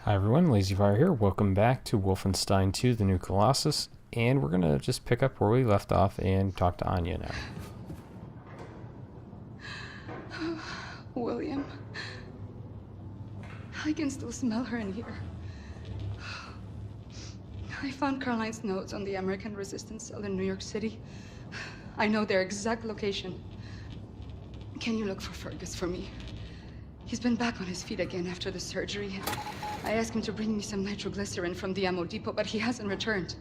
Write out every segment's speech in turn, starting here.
Hi everyone, LazyFire here. Welcome back to Wolfenstein 2, the new Colossus, and we're gonna just pick up where we left off and talk to Anya now. William, I can still smell her in here. I found Caroline's notes on the American resistance cell in New York City. I know their exact location. Can you look for Fergus for me? He's been back on his feet again after the surgery. I asked him to bring me some nitroglycerin from the ammo depot, but he hasn't returned.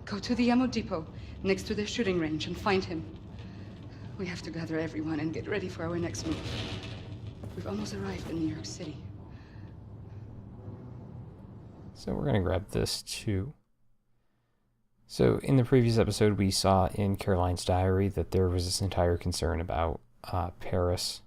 Go to the ammo depot next to the shooting range and find him. We have to gather everyone and get ready for our next move. We've almost arrived in New York City. So we're gonna grab this too. So in the previous episode we saw in Caroline's diary that there was this entire concern about Paris.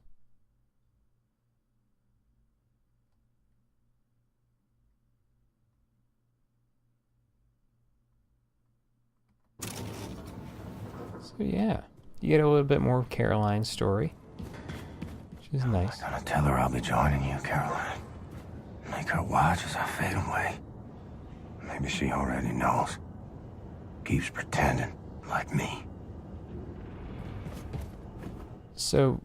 So yeah, you get a little bit more of Caroline's story, which is nice. I'm gonna tell her I'll be joining you, Caroline. Make her watch as I fade away. Maybe she already knows. Keeps pretending, like me. So,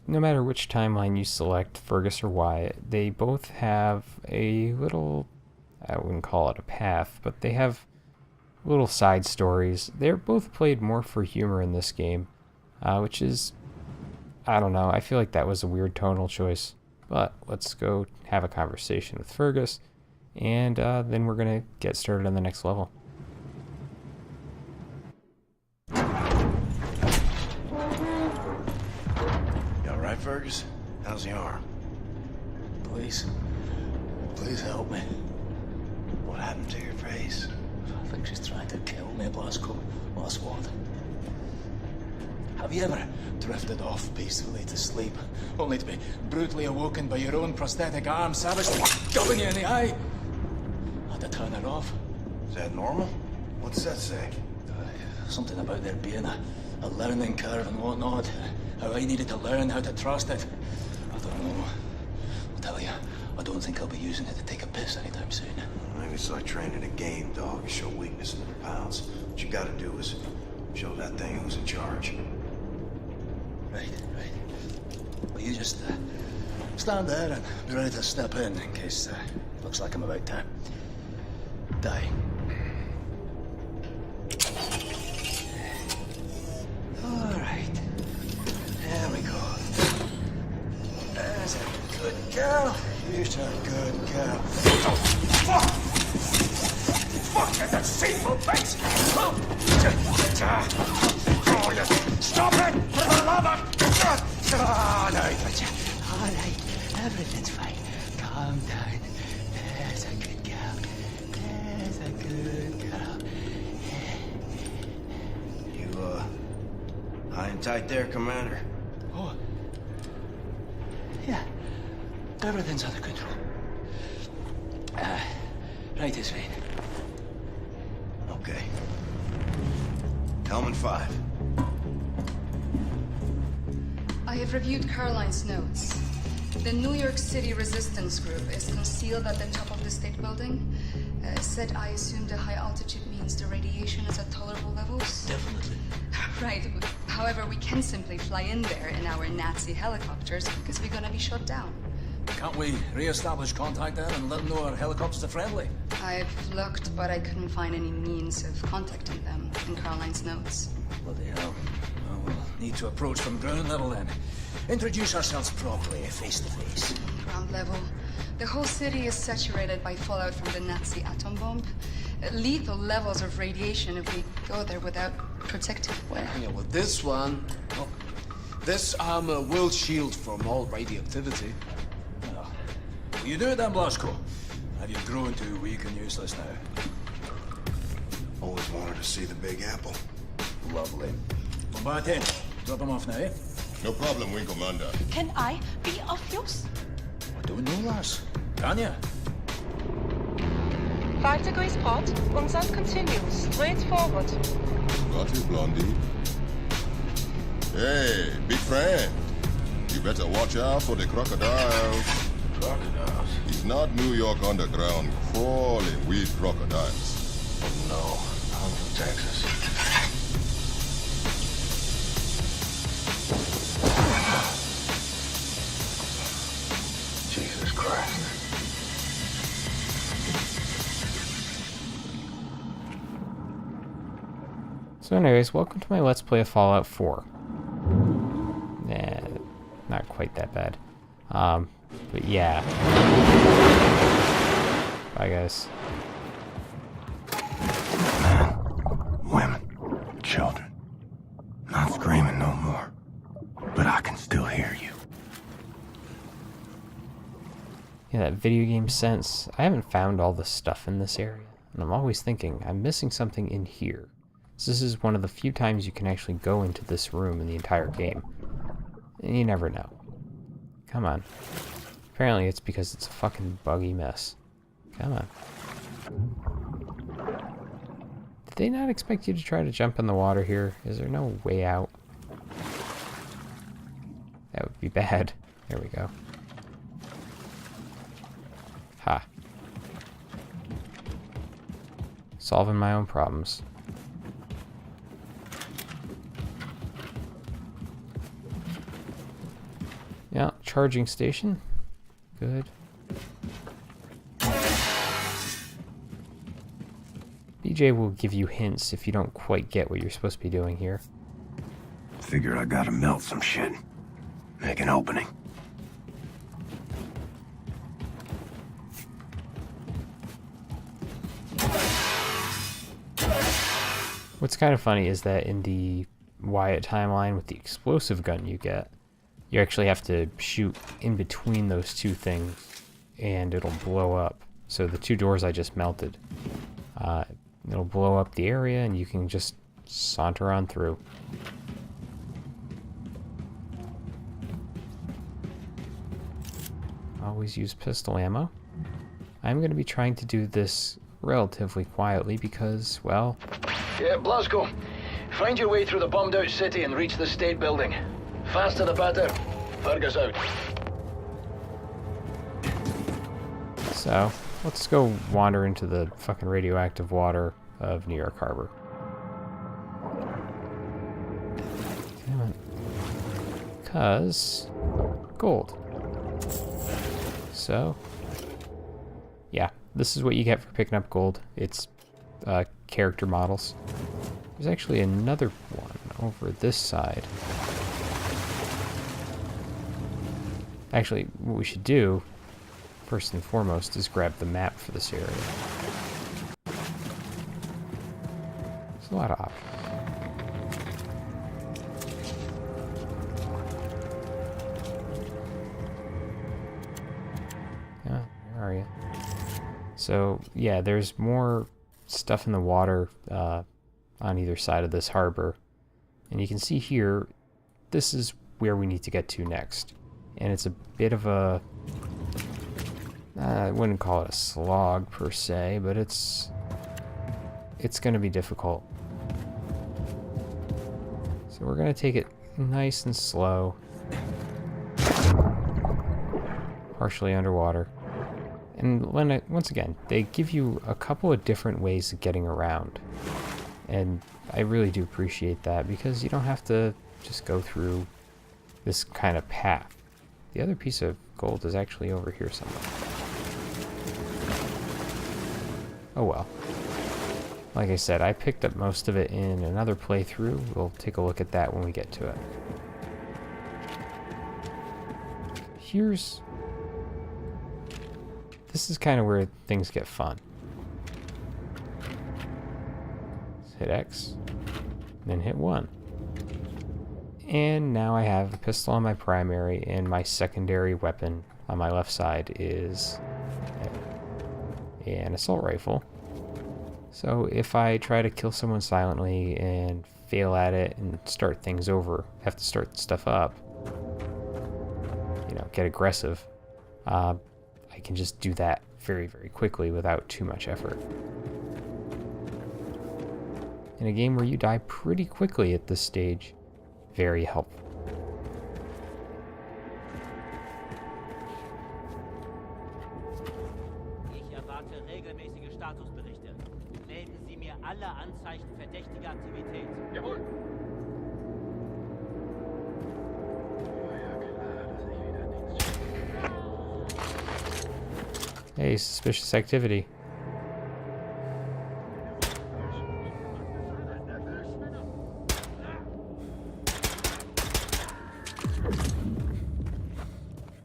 no matter which timeline you select, Fergus or Wyatt, they both have a little, I wouldn't call it a path, but they have little side stories. They're both played more for humor in this game, which is, I don't know, I feel like that was a weird tonal choice. But let's go have a conversation with Fergus, and then we're going to get started on the next level. You alright, Fergus? How's the arm? Please help me. What happened to your face? I think she's trying to kill me, Blasco. Last word. Have you ever drifted off peacefully to sleep, only to be brutally awoken by your own prosthetic arm savagely gubbing you in the eye? I had to turn it off. Is that normal? What's that say? Something about there being a learning curve and whatnot. How I needed to learn how to trust it. I don't know. I'll tell you, I don't think I'll be using it to take a piss anytime soon. Maybe it's like training a game dog to show weakness in the pounds. What you gotta do is show that thing who's in charge. Right. Well, you just stand there and be ready to step in case looks like I'm about to die. All right. There we go. There's a good girl. You're a good girl. Oh, fuck! Fuck at that deceitful face! Oh, stop it! For the love of... All right. Everything's fine. Calm down. There's a good girl. There's a good girl. You, high and tight there, Commander? Oh. Yeah. Everything's under control. Right is right. Okay. Helmet 5. I have reviewed Caroline's notes. The New York City resistance group is concealed at the top of the state building. Said I assume the high altitude means the radiation is at tolerable levels? Definitely. Right. However, we can simply fly in there in our Nazi helicopters because we're gonna be shot down. Can't we re-establish contact then and let them know our helicopters are friendly? I've looked, but I couldn't find any means of contacting them in Caroline's notes. Bloody hell. Well, we'll need to approach from ground level then. Introduce ourselves properly, face to face. Ground level. The whole city is saturated by fallout from the Nazi atom bomb. Lethal levels of radiation if we go there without protective wear. Yeah, well, this one... Look, this armor will shield from all radioactivity. Well, will you do it then, Blasco? Have you grown too weak and useless now? Always wanted to see the Big Apple. Lovely. Well, back in. Drop him off now, eh? No problem, Wing Commander. Can I be of use? I don't know, lass. Can ya? 5 degrees hot, and then continue straight forward. Got you, Blondie. Hey, big friend. You better watch out for the crocodiles. Crocodiles? Not New York underground crawling weed crocodiles. No, I'm from Texas. Jesus Christ. So anyways, welcome to my Let's Play of Fallout 4. Nah, not quite that bad. But yeah. Bye guys. Men, women, children. Not screaming no more. But I can still hear you. Yeah, that video game sense. I haven't found all the stuff in this area, and I'm always thinking I'm missing something in here. So this is one of the few times you can actually go into this room in the entire game. And you never know. Come on. Apparently it's because it's a fucking buggy mess. Come on. Did they not expect you to try to jump in the water here? Is there no way out? That would be bad. There we go. Ha. Solving my own problems. Yeah, charging station. Good. DJ will give you hints if you don't quite get what you're supposed to be doing here. Figure I gotta melt some shit. Make an opening. What's kind of funny is that in the Wyatt timeline with the explosive gun you get, you actually have to shoot in between those two things and it'll blow up. So the two doors I just melted, it'll blow up the area and you can just saunter on through. Always use pistol ammo. I'm going to be trying to do this relatively quietly because, well... Yeah, Blasco. Find your way through the bombed out city and reach the state building. Faster the better. Fergus out. So, let's go wander into the fucking radioactive water of New York Harbor. Damn it. Because... gold. So... yeah, this is what you get for picking up gold. It's character models. There's actually another one over this side. Actually, what we should do, first and foremost, is grab the map for this area. There's a lot of options. Yeah, where are you? So, yeah, there's more stuff in the water on either side of this harbor. And you can see here, this is where we need to get to next. And it's a bit of a... I wouldn't call it a slog per se, but it's going to be difficult. So we're going to take it nice and slow. Partially underwater. And once again, they give you a couple of different ways of getting around. And I really do appreciate that because you don't have to just go through this kind of path. The other piece of gold is actually over here somewhere. Oh well. Like I said, I picked up most of it in another playthrough. We'll take a look at that when we get to it. This is kind of where things get fun. Let's hit X, then hit 1. And now I have a pistol on my primary, and my secondary weapon on my left side is an assault rifle. So if I try to kill someone silently and fail at it and start things over, have to start stuff up, you know, get aggressive, I can just do that very, very quickly without too much effort. In a game where you die pretty quickly at this stage, very helpful. erwarte regelmäßige Statusberichte. Melden Sie mir alle Anzeichen verdächtiger Aktivität. Jawohl. Hey, suspicious activity.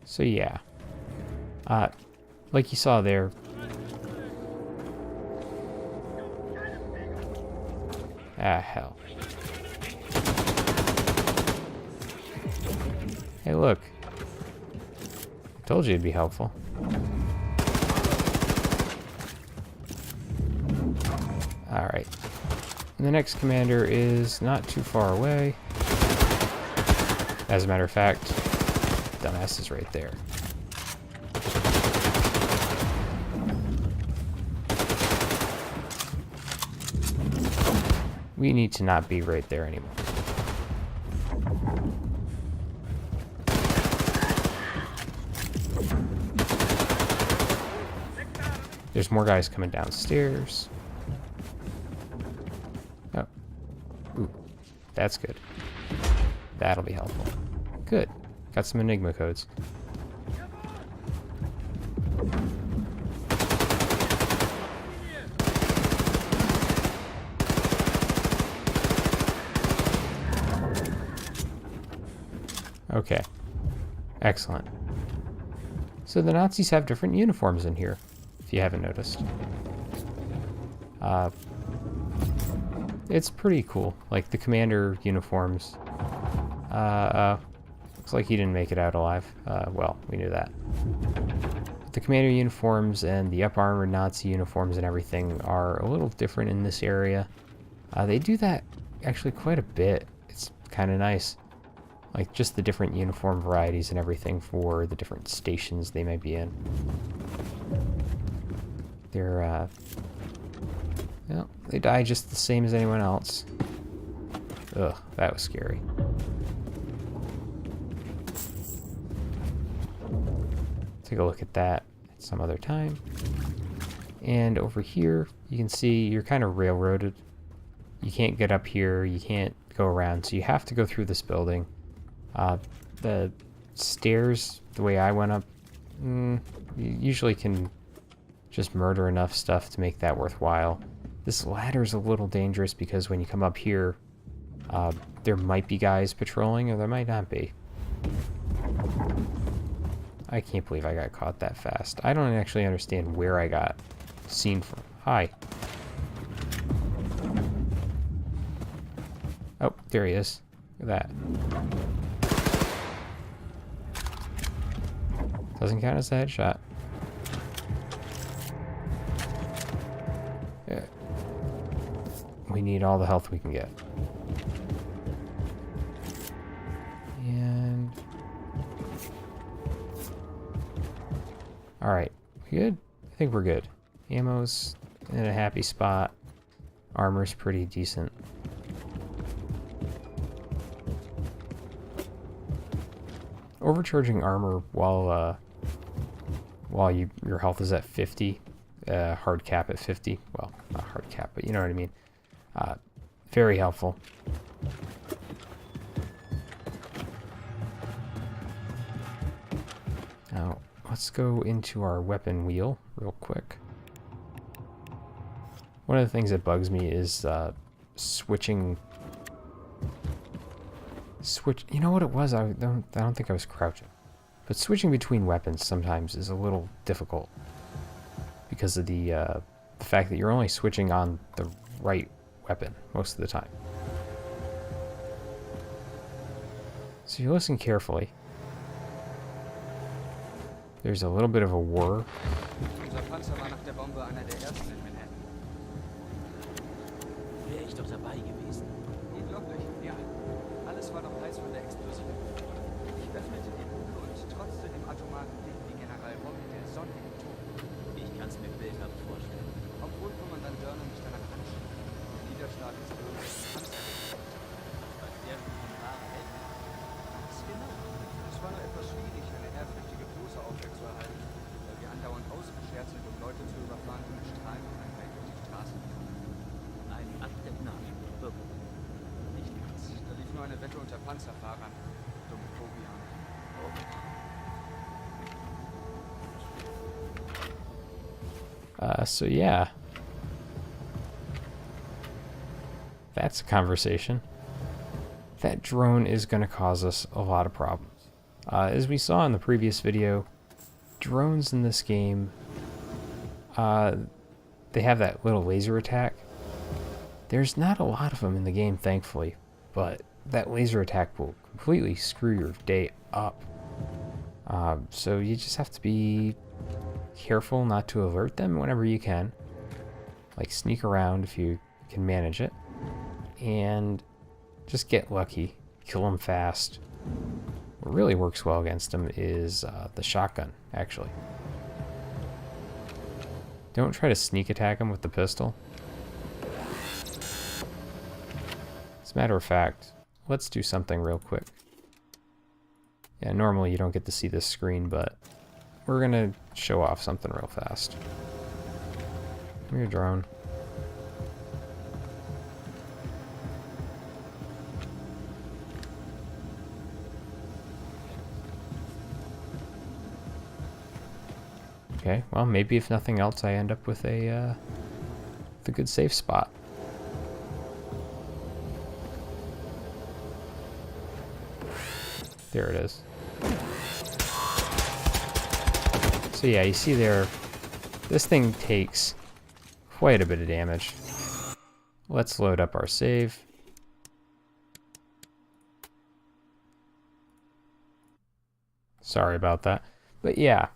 So yeah, like you saw there, hell. Hey, look. I told you it'd be helpful. Alright. The next commander is not too far away. As a matter of fact, dumbass is right there. We need to not be right there anymore. There's more guys coming downstairs. Oh. Ooh. That's good. That'll be helpful. Good. Got some Enigma codes. Okay. Excellent. So the Nazis have different uniforms in here, if you haven't noticed. It's pretty cool. Like, the commander uniforms. Looks like he didn't make it out alive. Well, we knew that. The commander uniforms and the up-armored Nazi uniforms and everything are a little different in this area. They do that actually quite a bit. It's kind of nice. Like, just the different uniform varieties and everything for the different stations they might be in. They're, well, they die just the same as anyone else. Ugh, that was scary. Take a look at that at some other time. And over here, you can see you're kind of railroaded. You can't get up here, you can't go around, so you have to go through this building. The stairs, the way I went up, you usually can just murder enough stuff to make that worthwhile. This ladder's a little dangerous because when you come up here, there might be guys patrolling or there might not be. I can't believe I got caught that fast. I don't actually understand where I got seen from. Hi. Oh, there he is. Look at that. Doesn't count as a headshot. Yeah. We need all the health we can get. And... alright. We good? I think we're good. Ammo's in a happy spot. Armor's pretty decent. Overcharging armor while your health is at 50, hard cap at 50. Well, not hard cap, but you know what I mean. Very helpful. Now, let's go into our weapon wheel real quick. One of the things that bugs me is switching. You know what it was? I don't think I was crouching. But switching between weapons sometimes is a little difficult because of the fact that you're only switching on the right weapon most of the time. So you listen carefully. There's a little bit of a whir. Unser Panzer war nach der Bombe einer der ersten in Manhattan. Wäre ich doch dabei gewesen. Unglaublich, ja. Alles war noch heiß von der Explosion. Ich öffnete die Bude und trotzte dem atomaren Ding wie General Romm der Sonne im Turm. Ich kann's mir bildhaft vorstellen. Obwohl Kommandant Dörner mich danach anschrieb. Der Niederschlag ist irgendwie ein Panzer. Bei der wahre Held. Ganz genau. Es war nur etwas schwierig, eine ehrfürchtige Klose aufrechtzuerhalten, weil wir andauernd ausgeschert sind, um Leute zu überfahren, Wette unter Panzerfahrern. Dumme Pobianer. So yeah. That's a conversation. That drone is going to cause us a lot of problems. As we saw in the previous video, drones in this game, they have that little laser attack. There's not a lot of them in the game, thankfully, but that laser attack will completely screw your day up. So you just have to be careful not to alert them whenever you can. Like, sneak around if you can manage it. And just get lucky. Kill them fast. What really works well against them is the shotgun, actually. Don't try to sneak attack them with the pistol. As a matter of fact, let's do something real quick. Yeah, normally you don't get to see this screen, but we're gonna show off something real fast. Come here, drone. Okay, well, maybe if nothing else, I end up with a good safe spot. There it is. So yeah, you see there, this thing takes quite a bit of damage. Let's load up our save. Sorry about that. But yeah.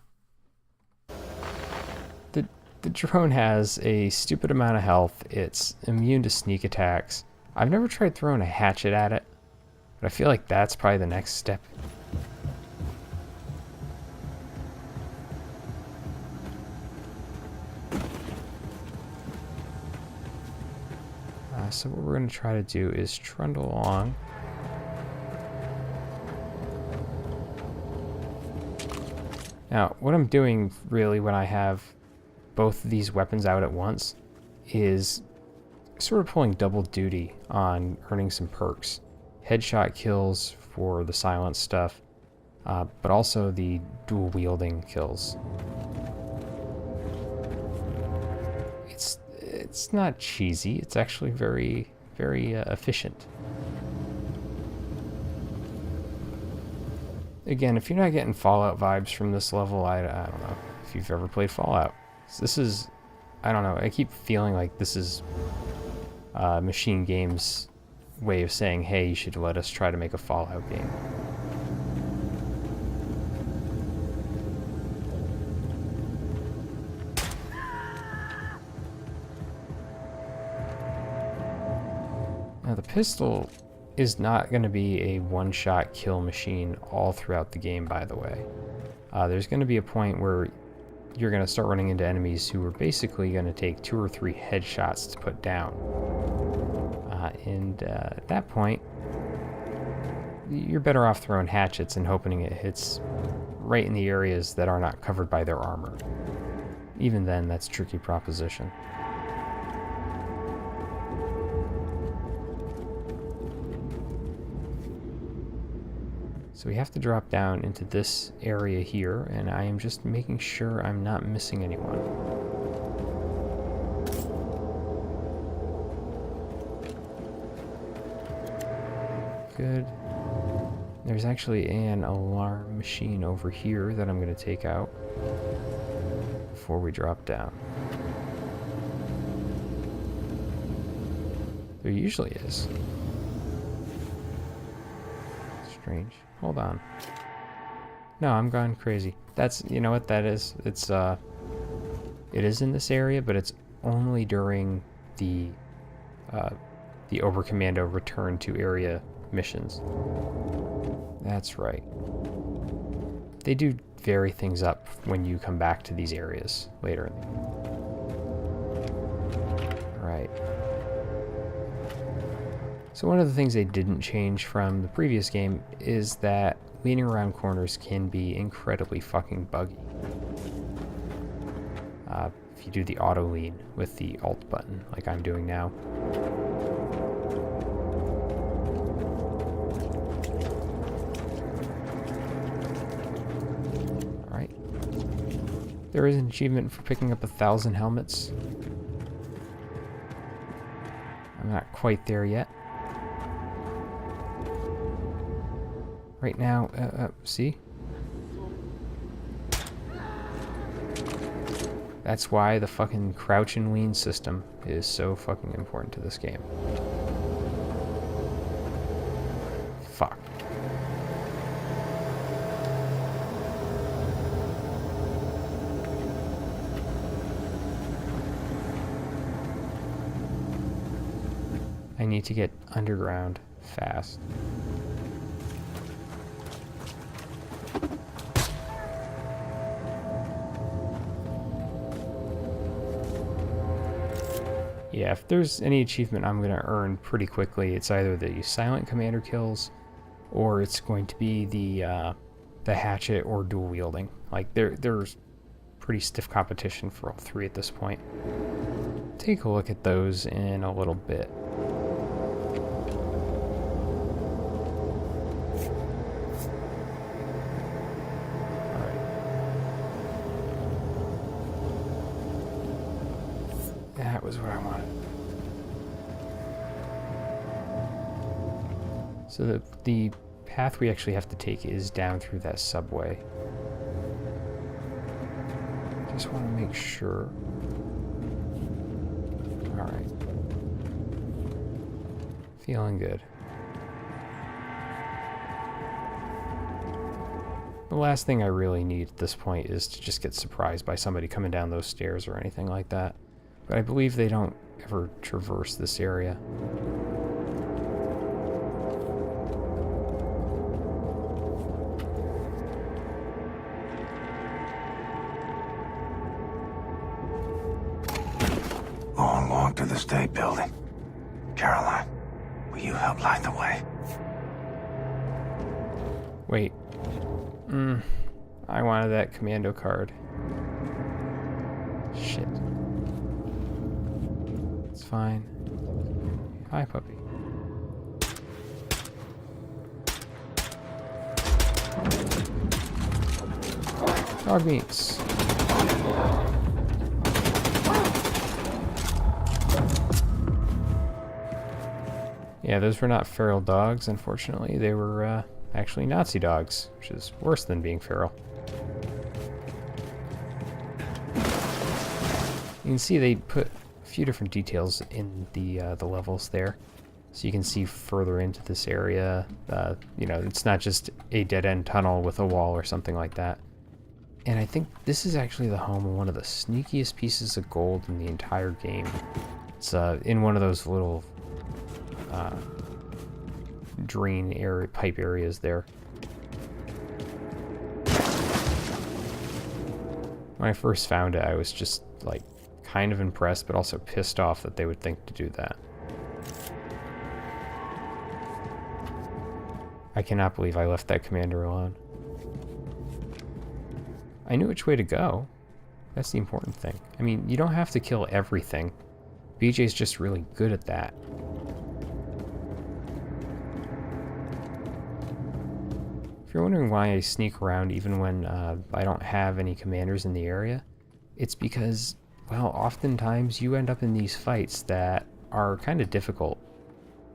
The drone has a stupid amount of health. It's immune to sneak attacks. I've never tried throwing a hatchet at it, but I feel like that's probably the next step. So what we're going to try to do is trundle along. Now, what I'm doing really when I have both of these weapons out at once is sort of pulling double duty on earning some perks. Headshot kills for the silent stuff, but also the dual wielding kills. It's not cheesy, it's actually very, very efficient. Again, if you're not getting Fallout vibes from this level, I don't know if you've ever played Fallout. This is, I don't know, I keep feeling like this is MachineGames' way of saying, hey, you should let us try to make a Fallout game. Now the pistol is not going to be a one-shot kill machine all throughout the game, by the way. There's going to be a point where you're going to start running into enemies who are basically going to take 2 or 3 headshots to put down. And at that point, you're better off throwing hatchets and hoping it hits right in the areas that are not covered by their armor. Even then, that's a tricky proposition. So we have to drop down into this area here, and I am just making sure I'm not missing anyone. Good. There's actually an alarm machine over here that I'm going to take out before we drop down. There usually is. Strange. Hold on. No, I'm going crazy. That's, you know what that is? It's, it is in this area, but it's only during the Oberkommando return to area missions. That's right. They do vary things up when you come back to these areas later in the game. Right. So one of the things they didn't change from the previous game is that leaning around corners can be incredibly fucking buggy. If you do the auto lean with the Alt button, like I'm doing now. There is an achievement for picking up 1,000 helmets. I'm not quite there yet. Right now, see? That's why the fucking crouch and lean system is so fucking important to this game. Fuck. I need to get underground fast. Yeah, if there's any achievement I'm going to earn pretty quickly, it's either the silent commander kills, or it's going to be the hatchet or dual wielding. Like there's pretty stiff competition for all three at this point. Take a look at those in a little bit. That was what I wanted. So the path we actually have to take is down through that subway. Just want to make sure. Alright. Feeling good. The last thing I really need at this point is to just get surprised by somebody coming down those stairs or anything like that. But I believe they don't ever traverse this area. Long walk to the state building. Caroline, will you help light the way? Wait. I wanted that commando card. Shit. It's fine. Hi, puppy. Dog meats. Yeah, those were not feral dogs, unfortunately. They were actually Nazi dogs, which is worse than being feral. You can see they put a few different details in the levels there, so you can see further into this area. You know, it's not just a dead-end tunnel with a wall or something like that. And I think this is actually the home of one of the sneakiest pieces of gold in the entire game. It's in one of those little drain area, pipe areas there. When I first found it, I was just like kind of impressed, but also pissed off that they would think to do that. I cannot believe I left that commander alone. I knew which way to go. That's the important thing. I mean, you don't have to kill everything. BJ's just really good at that. If you're wondering why I sneak around even when I don't have any commanders in the area, it's because, well, oftentimes you end up in these fights that are kind of difficult.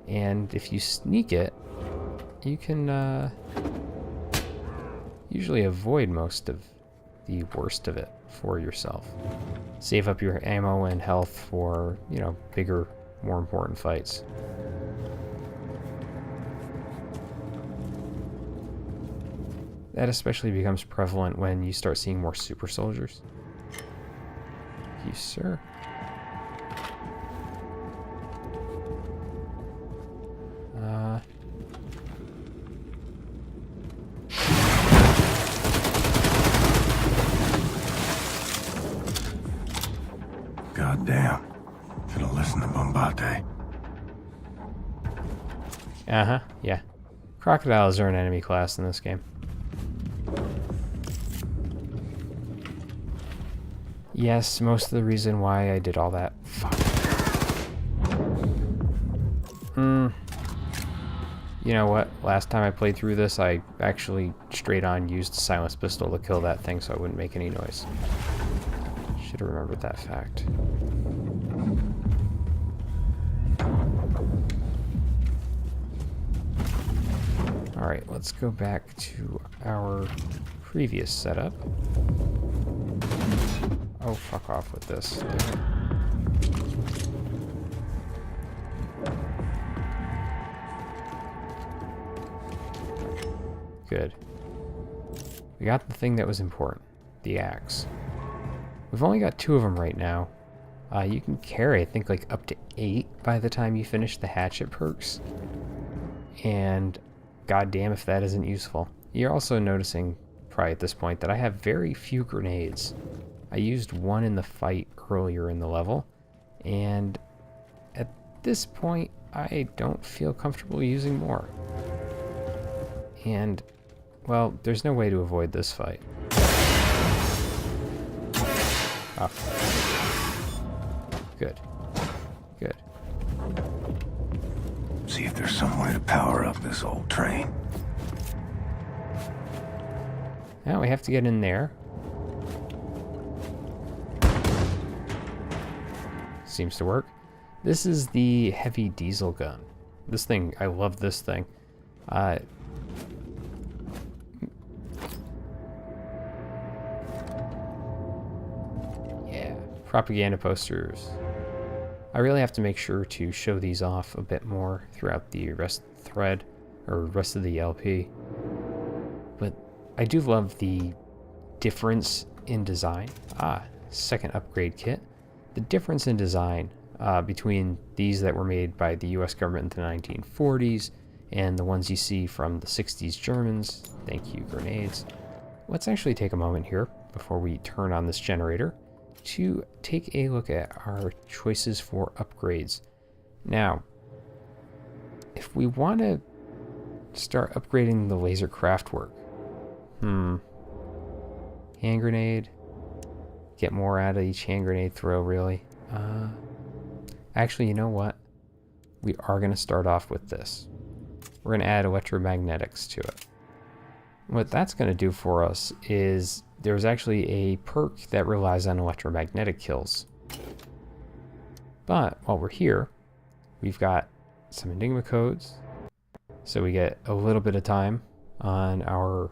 And if you sneak it, you can usually avoid most of the worst of it for yourself. Save up your ammo and health for, you know, bigger, more important fights. That especially becomes prevalent when you start seeing more super soldiers. Thank you, sir. Goddamn. Should've listened to Bombate. Uh-huh, yeah. Crocodiles are an enemy class in this game. Yes, most of the reason why I did all that. Fuck. You know what? Last time I played through this, I actually straight on used a silenced pistol to kill that thing so I wouldn't make any noise. Should have remembered that fact. Alright, let's go back to our previous setup. Oh, fuck off with this. Good. We got the thing that was important. The axe. We've only got 2 of them right now. You can carry, I think, like up to 8 by the time you finish the hatchet perks. And goddamn if that isn't useful. You're also noticing, probably at this point, that I have very few grenades. I used 1 in the fight earlier in the level, and at this point, I don't feel comfortable using more. And, well, there's no way to avoid this fight. Oh. Good. Good. See if there's some way to power up this old train. Now we have to get in there. Seems to work. This is the heavy diesel gun. This thing, I love this thing. Yeah, propaganda posters. I really have to make sure to show these off a bit more throughout the rest of the thread, or rest of the LP. But I do love the difference in design. Second upgrade kit. The difference in design between these that were made by the US government in the 1940s and the ones you see from the 60s Germans. Thank you, grenades. Let's actually take a moment here before we turn on this generator to take a look at our choices for upgrades. Now, if we want to start upgrading the laser craft work, hand grenade, get more out of each hand grenade throw, really. Actually, you know what? We are going to start off with this. We're going to add electromagnetics to it. What that's going to do for us is there's actually a perk that relies on electromagnetic kills. But while we're here, we've got some Enigma codes. So we get a little bit of time on our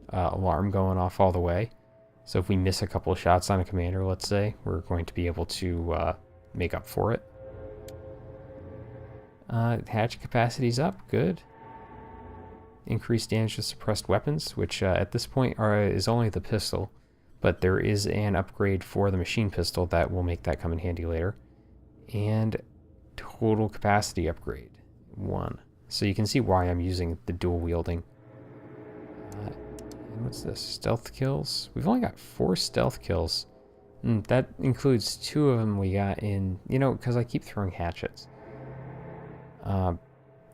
alarm going off all the way. So if we miss a couple of shots on a commander, let's say, we're going to be able to make up for it. Hatch capacity's up, good. Increased damage to suppressed weapons, which at this point is only the pistol, but there is an upgrade for the machine pistol that will make that come in handy later. And total capacity upgrade, 1. So you can see why I'm using the dual wielding. What's this? Stealth kills? We've only got 4 stealth kills. That includes 2 of them we got in, because I keep throwing hatchets.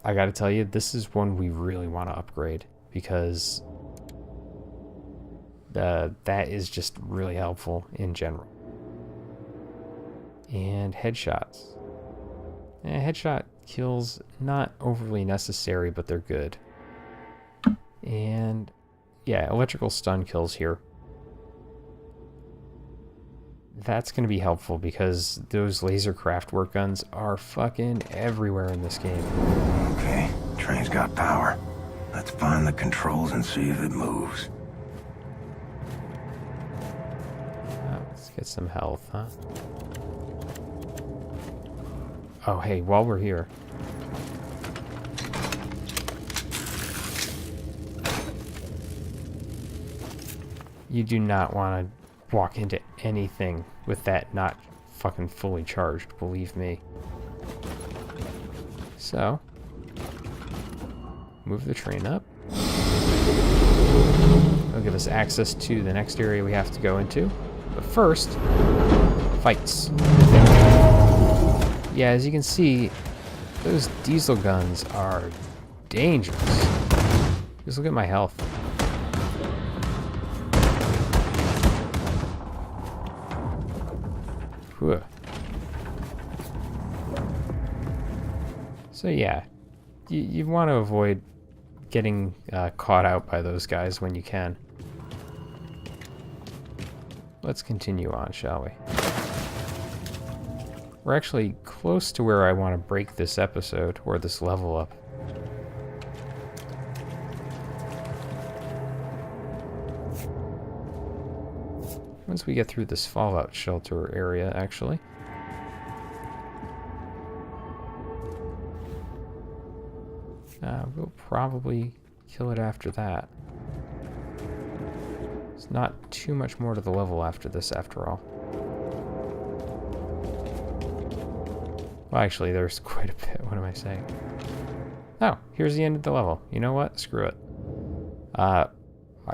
I gotta tell you, this is one we really want to upgrade, because that is just really helpful in general. And headshots. Headshot kills, not overly necessary, but they're good. And yeah, electrical stun kills here. That's going to be helpful because those laser craft work guns are fucking everywhere in this game. Okay, train's got power. Let's find the controls and see if it moves. Let's get some health, huh? Oh, hey, while we're here. You do not want to walk into anything with that not fucking fully charged, believe me. So, move the train up. It'll give us access to the next area we have to go into. But first, fights. Yeah, as you can see, those diesel guns are dangerous. Just look at my health. Whew. So yeah, you want to avoid getting caught out by those guys when you can. let's continue on, shall we? We're actually close to where I want to break this episode, or this level up. Once we get through this fallout shelter area, actually. We'll probably kill it after that. There's not too much more to the level after this, after all. Well, actually, there's quite a bit. What am I saying? Oh, here's the end of the level. You know what? Screw it. I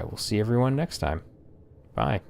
will see everyone next time. Bye.